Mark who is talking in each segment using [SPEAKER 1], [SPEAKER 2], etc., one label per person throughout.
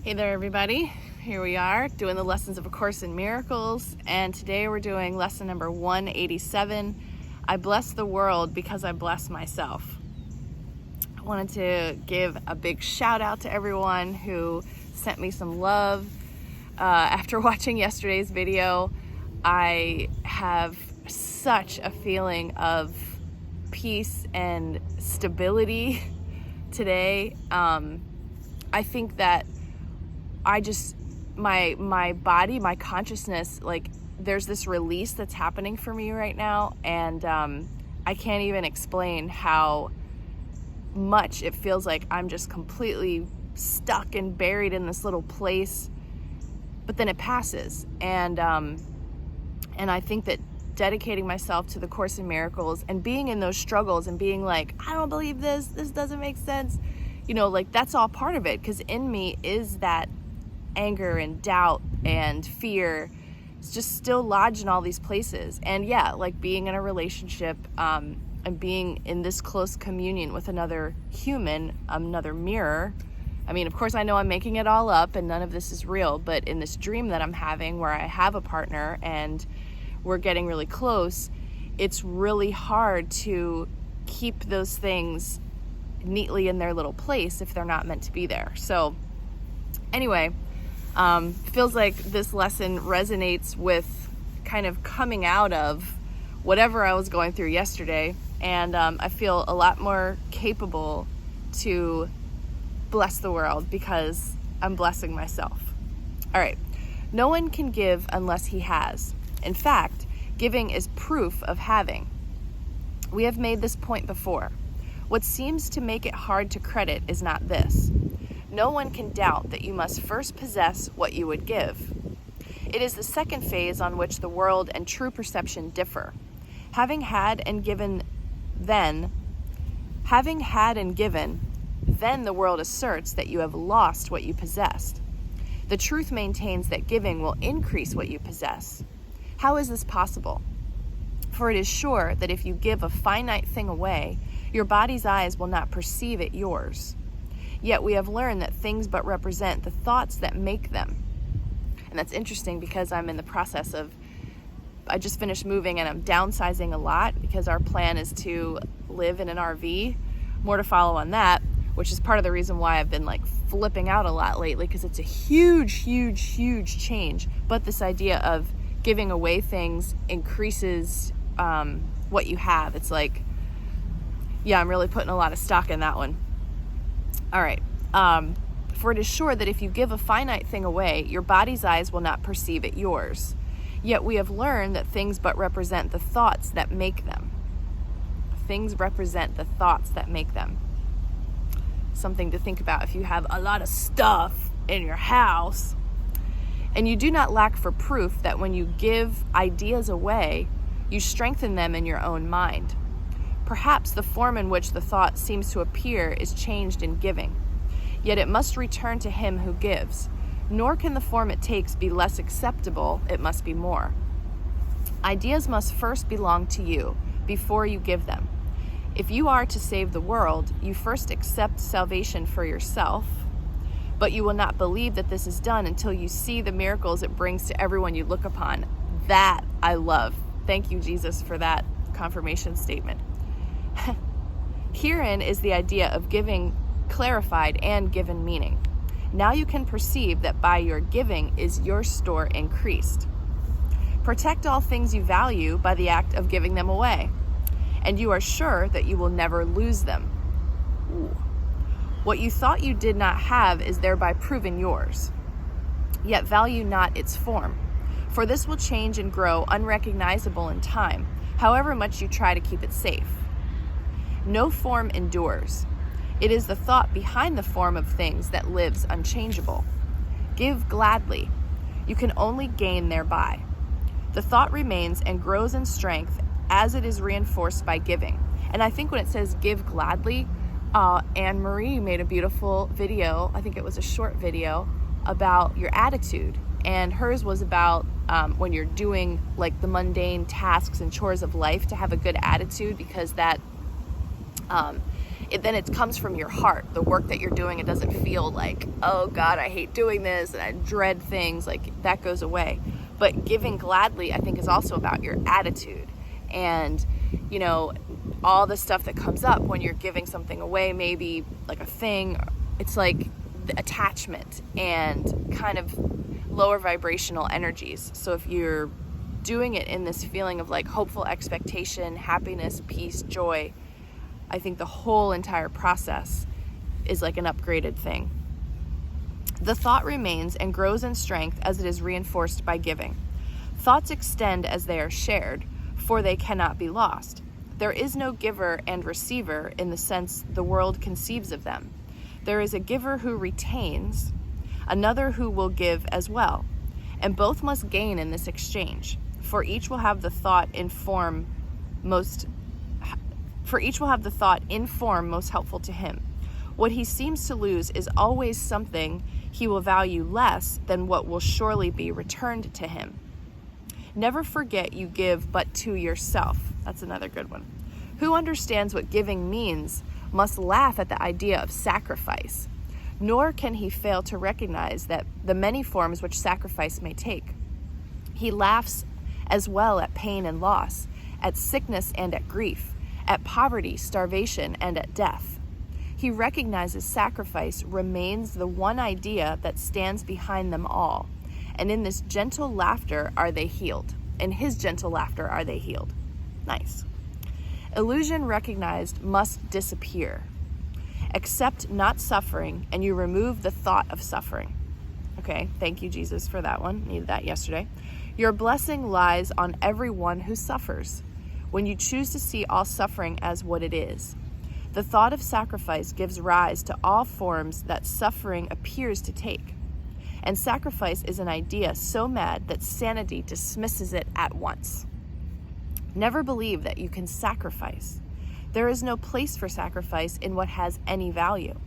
[SPEAKER 1] Hey there, everybody. Here we are doing the lessons of A Course in Miracles, and today we're doing lesson number 187. I bless the world because I bless myself. I wanted to give a big shout out to everyone who sent me some love. After watching yesterday's video, I have such a feeling of peace and stability today. I think that my body, my consciousness, like there's this release that's happening for me right now, and I can't even explain how much it feels like I'm just completely stuck and buried in this little place, but then it passes. And I think that dedicating myself to the Course in Miracles and being in those struggles and being like, I don't believe this doesn't make sense, like that's all part of it, because in me is that anger and doubt and fear. It's just still lodged in all these places. And yeah, like being in a relationship and being in this close communion with another human, another mirror. I mean, of course, I know I'm making it all up and none of this is real, but in this dream that I'm having where I have a partner and we're getting really close, it's really hard to keep those things neatly in their little place if they're not meant to be there. So anyway, feels like this lesson resonates with kind of coming out of whatever I was going through yesterday, and I feel a lot more capable to bless the world because I'm blessing myself. All right, no one can give unless he has. In fact, giving is proof of having. We have made this point before. What seems to make it hard to credit is not this. No one can doubt that you must first possess what you would give. It is the second phase on which the world and true perception differ. Having had and given, then the world asserts that you have lost what you possessed. The truth maintains that giving will increase what you possess. How is this possible? For it is sure that if you give a finite thing away, your body's eyes will not perceive it yours. Yet we have learned that things but represent the thoughts that make them. And that's interesting because I'm in the process of, I just finished moving and I'm downsizing a lot because our plan is to live in an RV. More to follow on that, which is part of the reason why I've been like flipping out a lot lately, because it's a huge change. But this idea of giving away things increases what you have. It's like, yeah, I'm really putting a lot of stock in that one. All right. For it is sure that if you give a finite thing away, your body's eyes will not perceive it yours. Yet we have learned that things but represent the thoughts that make them. Things represent the thoughts that make them. Something to think about if you have a lot of stuff in your house. And you do not lack for proof that when you give ideas away, you strengthen them in your own mind. Perhaps the form in which the thought seems to appear is changed in giving. Yet it must return to him who gives. Nor can the form it takes be less acceptable, it must be more. Ideas must first belong to you before you give them. If you are to save the world, you first accept salvation for yourself, but you will not believe that this is done until you see the miracles it brings to everyone you look upon. That I love. Thank you, Jesus, for that confirmation statement. Herein is the idea of giving clarified and given meaning. Now you can perceive that by your giving is your store increased. Protect all things you value by the act of giving them away, and you are sure that you will never lose them. Ooh. What you thought you did not have is thereby proven yours. Yet value not its form, for this will change and grow unrecognizable in time, however much you try to keep it safe. No form endures. It is the thought behind the form of things that lives unchangeable. Give gladly. You can only gain thereby. The thought remains and grows in strength as it is reinforced by giving. And I think when it says give gladly, Anne-Marie made a beautiful video, I think it was a short video, about your attitude. And hers was about when you're doing like the mundane tasks and chores of life, to have a good attitude, because that then it comes from your heart. The work that you're doing, it doesn't feel like, oh God, I hate doing this and I dread things. Like, that goes away. But giving gladly, I think, is also about your attitude and, you know, all the stuff that comes up when you're giving something away, maybe like a thing. It's like the attachment and kind of lower vibrational energies. So if you're doing it in this feeling of like hopeful expectation, happiness, peace, joy, I think the whole entire process is like an upgraded thing. The thought remains and grows in strength as it is reinforced by giving. Thoughts extend as they are shared, for they cannot be lost. There is no giver and receiver in the sense the world conceives of them. There is a giver who retains, another who will give as well, and both must gain in this exchange, for each will have the thought in form most helpful to him. What he seems to lose is always something he will value less than what will surely be returned to him. Never forget you give but to yourself. That's another good one. Who understands what giving means must laugh at the idea of sacrifice, nor can he fail to recognize that the many forms which sacrifice may take. He laughs as well at pain and loss, at sickness and at grief, at poverty, starvation, and at death. He recognizes sacrifice remains the one idea that stands behind them all, and in this gentle laughter are they healed. In his gentle laughter are they healed. Nice. Illusion recognized must disappear. Accept not suffering, and you remove the thought of suffering. Okay, thank you, Jesus, for that one. Needed that yesterday. Your blessing lies on everyone who suffers, when you choose to see all suffering as what it is. The thought of sacrifice gives rise to all forms that suffering appears to take. And sacrifice is an idea so mad that sanity dismisses it at once. Never believe that you can sacrifice. There is no place for sacrifice in what has any value.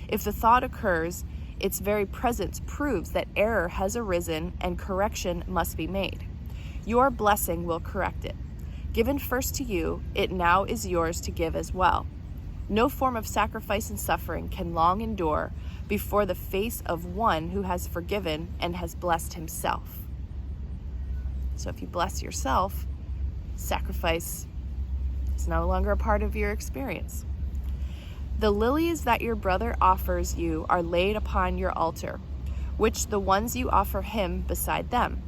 [SPEAKER 1] If the thought occurs, its very presence proves that error has arisen and correction must be made. Your blessing will correct it. Given first to you, it now is yours to give as well. No form of sacrifice and suffering can long endure before the face of one who has forgiven and has blessed himself. So if you bless yourself, sacrifice is no longer a part of your experience. The lilies that your brother offers you are laid upon your altar, which the ones you offer him beside them.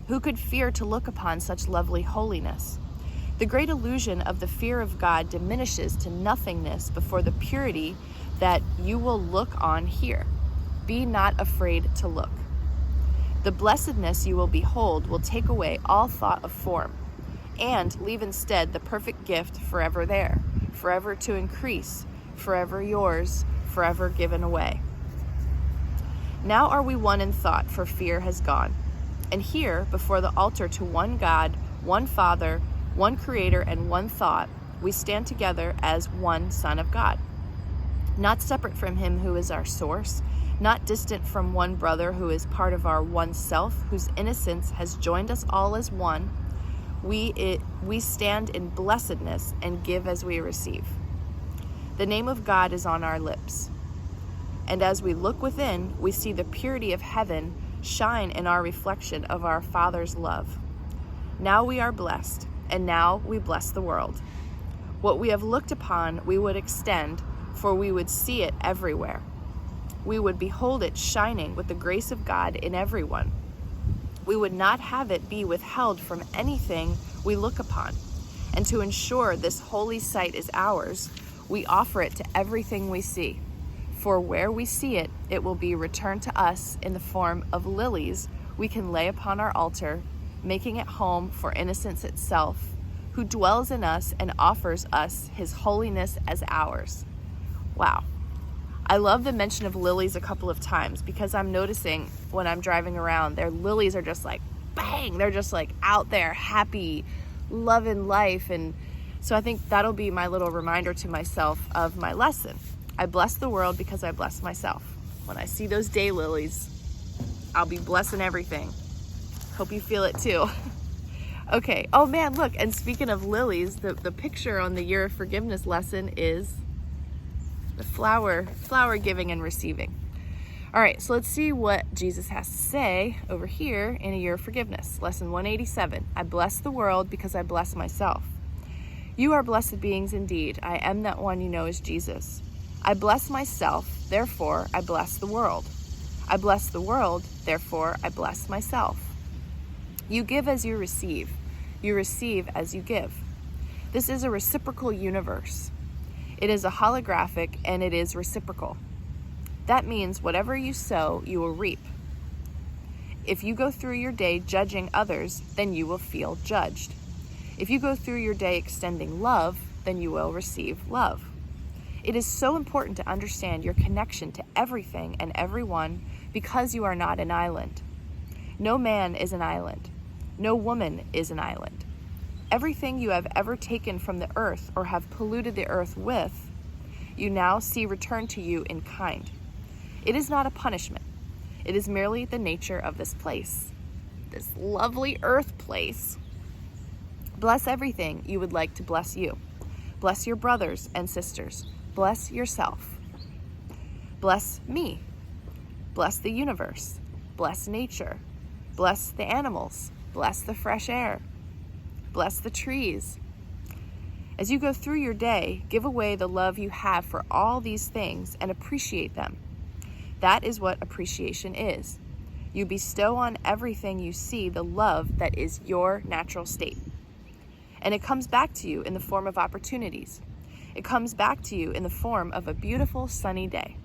[SPEAKER 1] Who could fear to look upon such lovely holiness? The great illusion of the fear of God diminishes to nothingness before the purity that you will look on here. Be not afraid to look. The blessedness you will behold will take away all thought of form, and leave instead the perfect gift forever there, forever to increase, forever yours, forever given away. Now are we one in thought, for fear has gone. And here, before the altar to one God, one Father, one Creator, and one thought, we stand together as one Son of God. Not separate from him who is our source, not distant from one brother who is part of our one self, whose innocence has joined us all as one. We stand in blessedness and give as we receive. The name of God is on our lips. And as we look within, we see the purity of heaven shine in our reflection of our Father's love. Now we are blessed, and now we bless the world. What we have looked upon, we would extend, for we would see it everywhere. We would behold it shining with the grace of God in everyone. We would not have it be withheld from anything we look upon. And to ensure this holy sight is ours, we offer it to everything we see. For where we see it, it will be returned to us in the form of lilies we can lay upon our altar, making it home for innocence itself, who dwells in us and offers us his holiness as ours. Wow. I love the mention of lilies a couple of times because I'm noticing when I'm driving around, their lilies are just like, bang, they're just like out there, happy, loving life. And so I think that'll be my little reminder to myself of my lesson. I bless the world because I bless myself. When I see those daylilies, I'll be blessing everything. Hope you feel it too. Okay. Oh man, look. And speaking of lilies, the picture on the Year of Forgiveness lesson is The flower giving and receiving. All right, so let's see what Jesus has to say over here in A Year of Forgiveness. Lesson 187. I bless the world because I bless myself. You are blessed beings indeed. I am that one you know as Jesus. I bless myself, therefore I bless the world. I bless the world, therefore I bless myself. You give as you receive. You receive as you give. This is a reciprocal universe. It is a holographic and it is reciprocal. That means whatever you sow, you will reap. If you go through your day judging others, then you will feel judged. If you go through your day extending love, then you will receive love. It is so important to understand your connection to everything and everyone because you are not an island. No man is an island. No woman is an island. Everything you have ever taken from the earth or have polluted the earth with, you now see returned to you in kind. It is not a punishment. It is merely the nature of this place, this lovely earth place. Bless everything you would like to bless you. Bless your brothers and sisters. Bless yourself. Bless me. Bless the universe. Bless nature. Bless the animals. Bless the fresh air. Bless the trees. As you go through your day, give away the love you have for all these things and appreciate them. That is what appreciation is. You bestow on everything you see the love that is your natural state. And it comes back to you in the form of opportunities. It comes back to you in the form of a beautiful sunny day.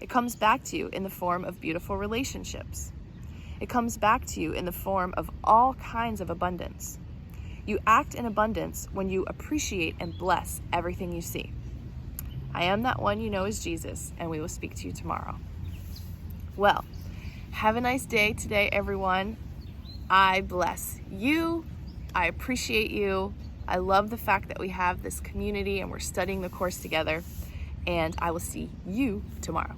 [SPEAKER 1] It comes back to you in the form of beautiful relationships. It comes back to you in the form of all kinds of abundance. You act in abundance when you appreciate and bless everything you see. I am that one you know as Jesus, and we will speak to you tomorrow. Well, have a nice day today, everyone. I bless you. I appreciate you. I love the fact that we have this community and we're studying the course together. And I will see you tomorrow.